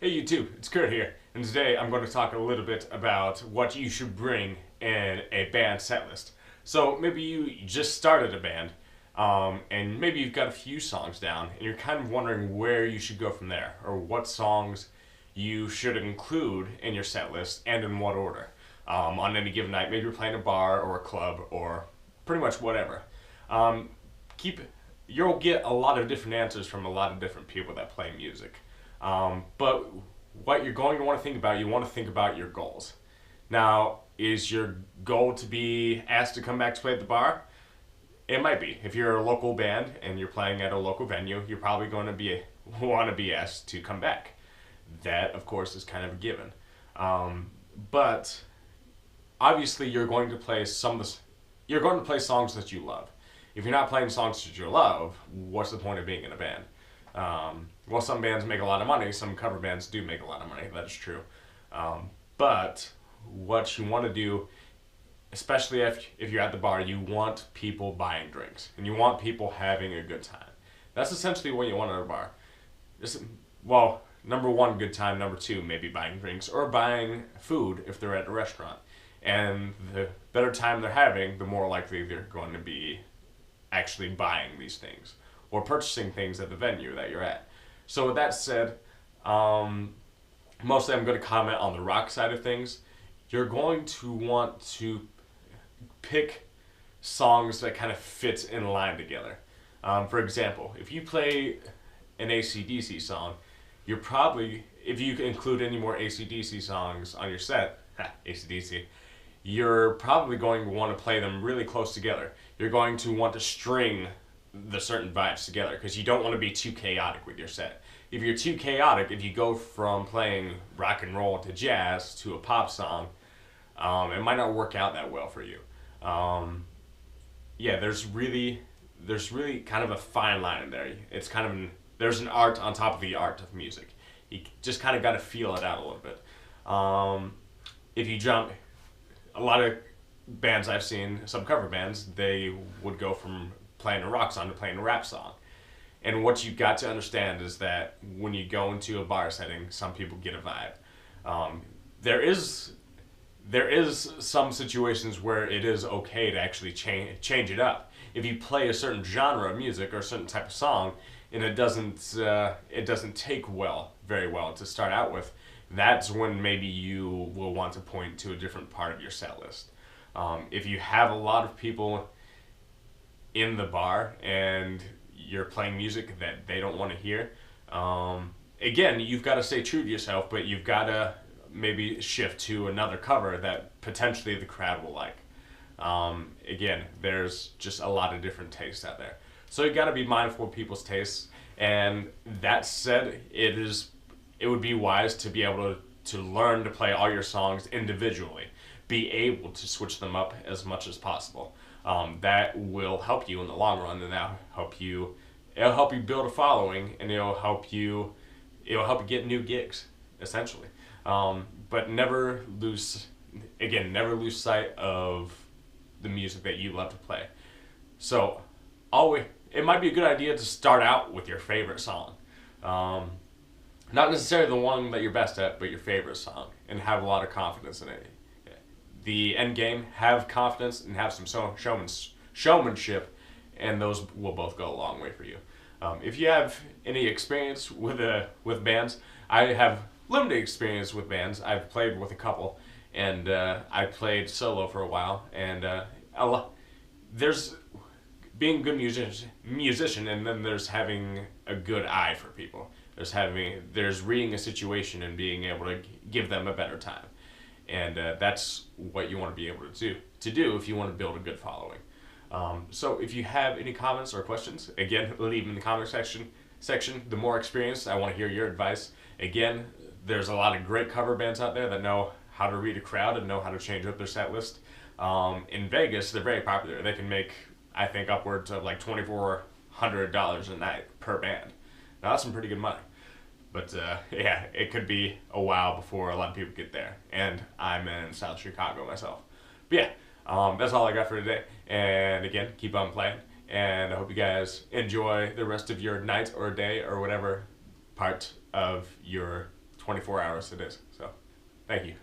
Hey YouTube, it's Kurt here, and today I'm going to talk a little bit about what you should bring in a band set list. So maybe you just started a band, and maybe you've got a few songs down, and you're kind of wondering where you should go from there, or what songs you should include in your set list, and in what order. On any given night, maybe you're playing a bar or a club, or pretty much whatever. Um, keep You'll get a lot of different answers from a lot of different people that play music. But what you're going to want to think about, you want to think about your goals. Now, is your goal to be asked to come back to play at the bar? It might be. If you're a local band and you're playing at a local venue, you're probably going to want to be asked to come back. That, of course, is kind of a given. But obviously, you're going to play songs that you love. If you're not playing songs that you love, what's the point of being in a band? Well, some bands make a lot of money. Some cover bands do make a lot of money. That's true. But what you want to do, especially if you're at the bar, you want people buying drinks and you want people having a good time. That's essentially what you want at a bar. Well, number one, good time. Number two, maybe buying drinks or buying food if they're at a restaurant. And the better time they're having, the more likely they're going to be actually buying these things or purchasing things at the venue that you're at. So with that said, mostly I'm going to comment on the rock side of things. You're going to want to pick songs that kind of fit in line together. For example, if you play an AC/DC song, you're probably, if you include any more AC/DC songs on your set, AC/DC, you're probably going to want to play them really close together. You're going to want to string the certain vibes together because you don't want to be too chaotic with your set. If you're too chaotic, if you go from playing rock and roll to jazz to a pop song, it might not work out that well for you. Yeah, there's really kind of a fine line in there. It's kind of there's an art on top of the art of music. You just kind of got to feel it out a little bit. If you jump, a lot of bands I've seen, some cover bands, they would go from playing a rock song to playing a rap song. And what you've got to understand is that when you go into a bar setting, some people get a vibe. There is some situations where it is okay to actually change it up. If you play a certain genre of music or a certain type of song, and it doesn't take very well to start out with, that's when maybe you will want to point to a different part of your set list. If you have a lot of people in the bar and you're playing music that they don't want to hear, again, you've got to stay true to yourself, but you've got to maybe shift to another cover that potentially the crowd will like. Again, there's just a lot of different tastes out there. So you got to be mindful of people's tastes. And that said, it would be wise to be able to learn to play all your songs individually. Be able to switch them up as much as possible. That will help you in the long run, and it'll help you build a following, and it'll help you get new gigs, essentially. But never lose sight of the music that you love to play. So it might be a good idea to start out with your favorite song. Not necessarily the one that you're best at, but your favorite song, and have a lot of confidence in it. The end game, have confidence and have some showmanship, and those will both go a long way for you. If you have any experience with bands, I have limited experience with bands. I've played with a couple, and I played solo for a while. And there's being a good musician, and then there's having a good eye for people. There's reading a situation and being able to give them a better time. And that's what you want to be able to do if you want to build a good following. So if you have any comments or questions, again, leave them in the comment section. The more experience, I want to hear your advice. Again, there's a lot of great cover bands out there that know how to read a crowd and know how to change up their set list. In Vegas, they're very popular. They can make, I think, upwards of like $2,400 a night per band. Now that's some pretty good money. But yeah, it could be a while before a lot of people get there. And I'm in South Chicago myself. But yeah, that's all I got for today. And again, keep on playing. And I hope you guys enjoy the rest of your night or day or whatever part of your 24 hours it is. So, thank you.